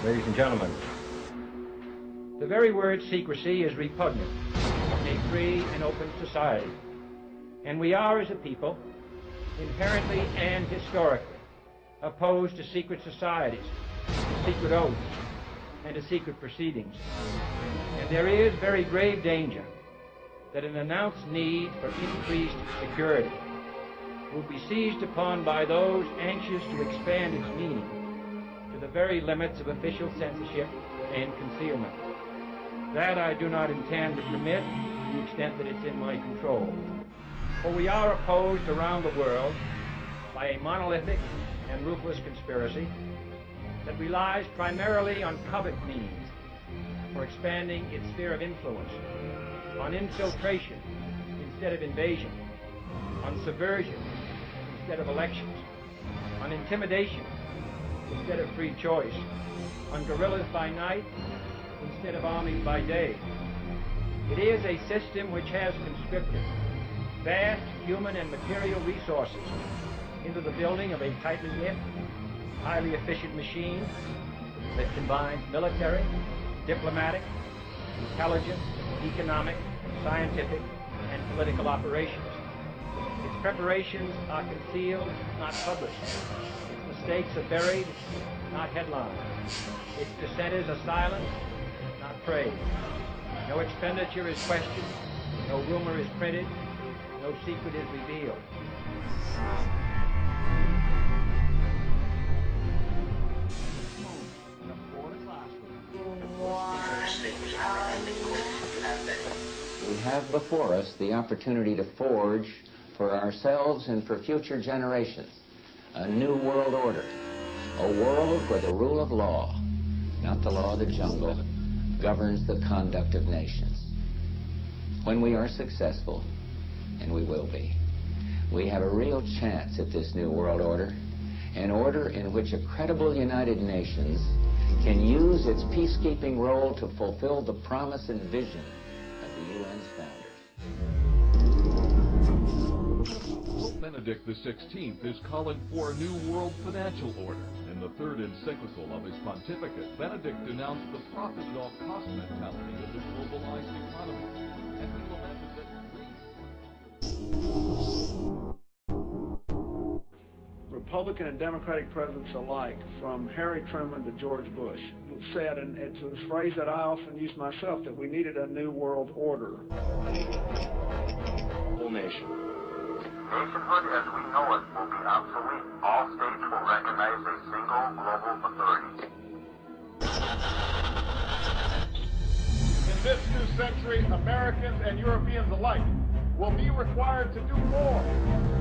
Ladies and gentlemen, the very word secrecy is repugnant in a free and open society, and we are, as a people, inherently and historically opposed to secret societies, to secret oaths, and to secret proceedings. And there is very grave danger that an announced need for increased security will be seized upon by those anxious to expand its meaning to the very limits of official censorship and concealment. That I do not intend to permit to the extent that it's in my control. For we are opposed around the world by a monolithic and ruthless conspiracy that relies primarily on covert means for expanding its sphere of influence, on infiltration instead of invasion, on subversion instead of elections, on intimidation instead of free choice, on guerrillas by night instead of armies by day. It is a system which has conscripted vast human and material resources into the building of a tightly knit, highly efficient machine that combines military, diplomatic, intelligence, economic, scientific, and political operations. Its preparations are concealed, not published. Its mistakes are buried, not headlined. Its dissenters are silenced, not praised. No expenditure is questioned, no rumor is printed, no secret is revealed. We have before us the opportunity to forge for ourselves and for future generations a new world order, a world where the rule of law, not the law of the jungle, governs the conduct of nations. When we are successful, and we will be, we have a real chance at this new world order, an order in which a credible United Nations can use its peacekeeping role to fulfill the promise and vision of the UN's founders. Pope Benedict XVI is calling for a new world financial order. In the third encyclical of his pontificate, Benedict denounced the profit-at-all-cost mentality of the globalized economy, and he lamented that Republican and Democratic presidents alike, from Harry Truman to George Bush, said, and it's a phrase that I often use myself, that we needed a new world order. Whole nation. Nationhood as we know it will be obsolete. All states will recognize a single global authority. In this new century, Americans and Europeans alike will be required to do more,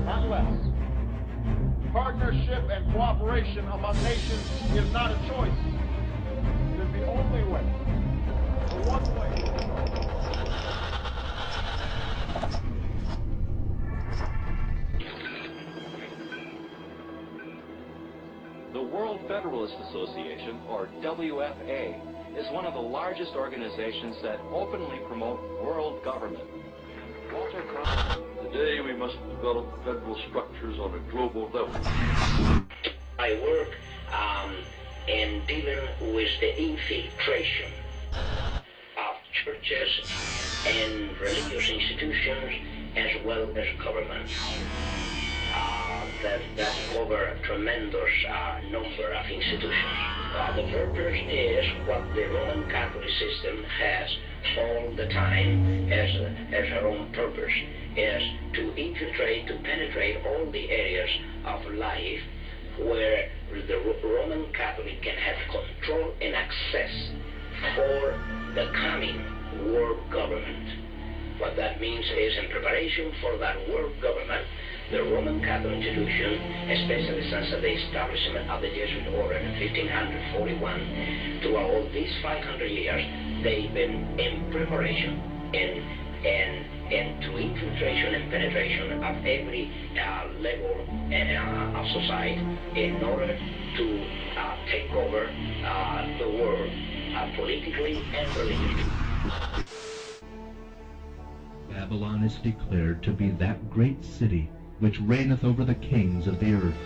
not less. Partnership and cooperation among nations is not a choice. It is the only way, the one way. The World Federalist Association, or WFA, is one of the largest organizations that openly promote world government. Today we must develop federal structures on a global level. I work in dealing with the infiltration of churches and religious institutions as well as governments. That cover a tremendous number of institutions. The purpose is what the Roman Catholic system has all the time as her own purpose, is to infiltrate, to penetrate all the areas of life where the Roman Catholic can have control and access for the coming world government. What that means is, in preparation for that world government, the Roman Catholic institution, especially since the establishment of the Jesuit order in 1541, throughout all these 500 years, they've been in preparation and to infiltration and penetration of every level of society in order to take over the world politically and religiously. Babylon is declared to be that great city which reigneth over the kings of the earth.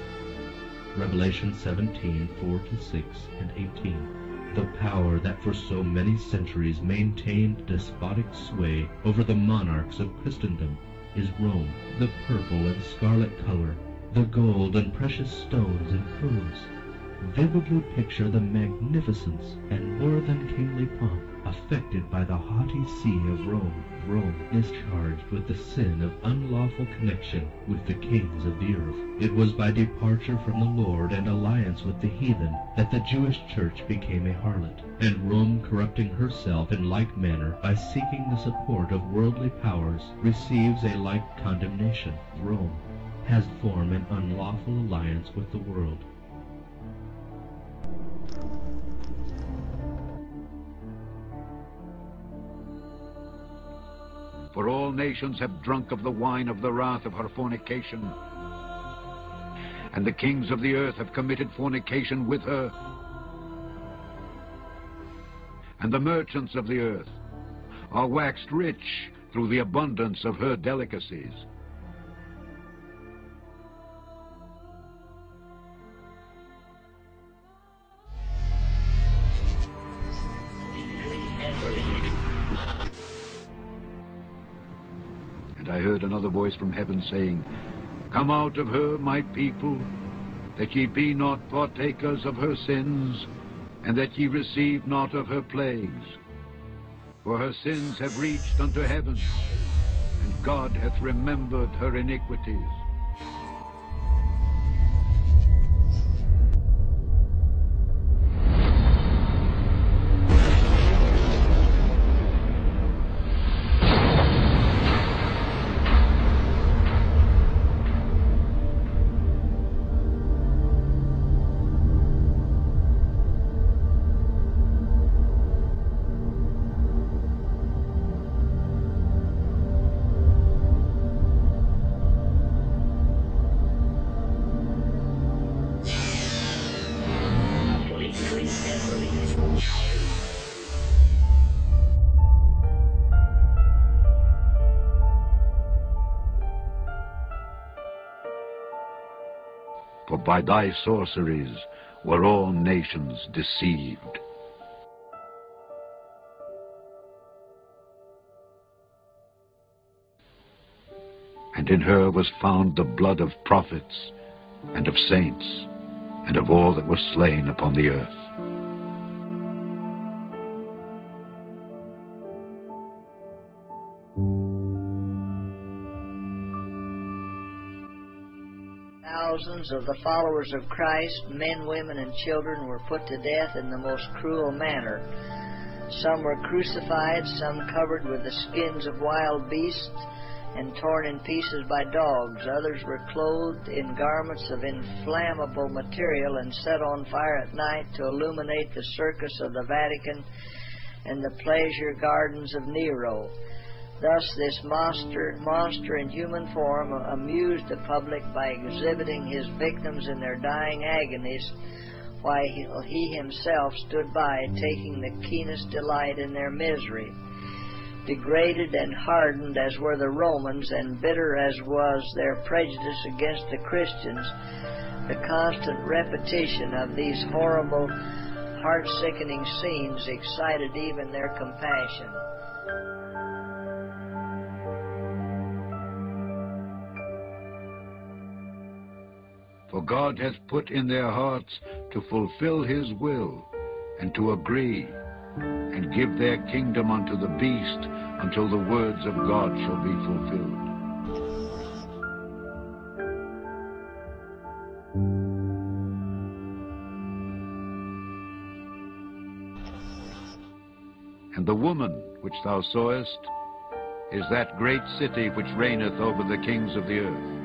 Revelation 17:4-6 and 18. The power that for so many centuries maintained despotic sway over the monarchs of Christendom is Rome. The purple and scarlet color, the gold and precious stones and pearls, vividly picture the magnificence and more than kingly pomp affected by the haughty see of Rome. Rome is charged with the sin of unlawful connection with the kings of the earth. It was by departure from the Lord and alliance with the heathen that the Jewish church became a harlot, and Rome, corrupting herself in like manner by seeking the support of worldly powers, receives a like condemnation. Rome has formed an unlawful alliance with the world. For all nations have drunk of the wine of the wrath of her fornication, and the kings of the earth have committed fornication with her, and the merchants of the earth are waxed rich through the abundance of her delicacies. And I heard another voice from heaven saying, Come out of her, my people, that ye be not partakers of her sins, and that ye receive not of her plagues. For her sins have reached unto heaven, and God hath remembered her iniquities. For by thy sorceries were all nations deceived. And in her was found the blood of prophets, and of saints, and of all that were slain upon the earth. Thousands of the followers of Christ, men, women, and children, were put to death in the most cruel manner. Some were crucified, some covered with the skins of wild beasts and torn in pieces by dogs. Others were clothed in garments of inflammable material and set on fire at night to illuminate the circus of the Vatican and the pleasure gardens of Nero. Thus this monster in human form amused the public by exhibiting his victims in their dying agonies, while he himself stood by, taking the keenest delight in their misery. Degraded and hardened as were the Romans, and bitter as was their prejudice against the Christians, the constant repetition of these horrible, heart-sickening scenes excited even their compassion. For God hath put in their hearts to fulfill his will, and to agree, and give their kingdom unto the beast, until the words of God shall be fulfilled. And the woman which thou sawest is that great city which reigneth over the kings of the earth.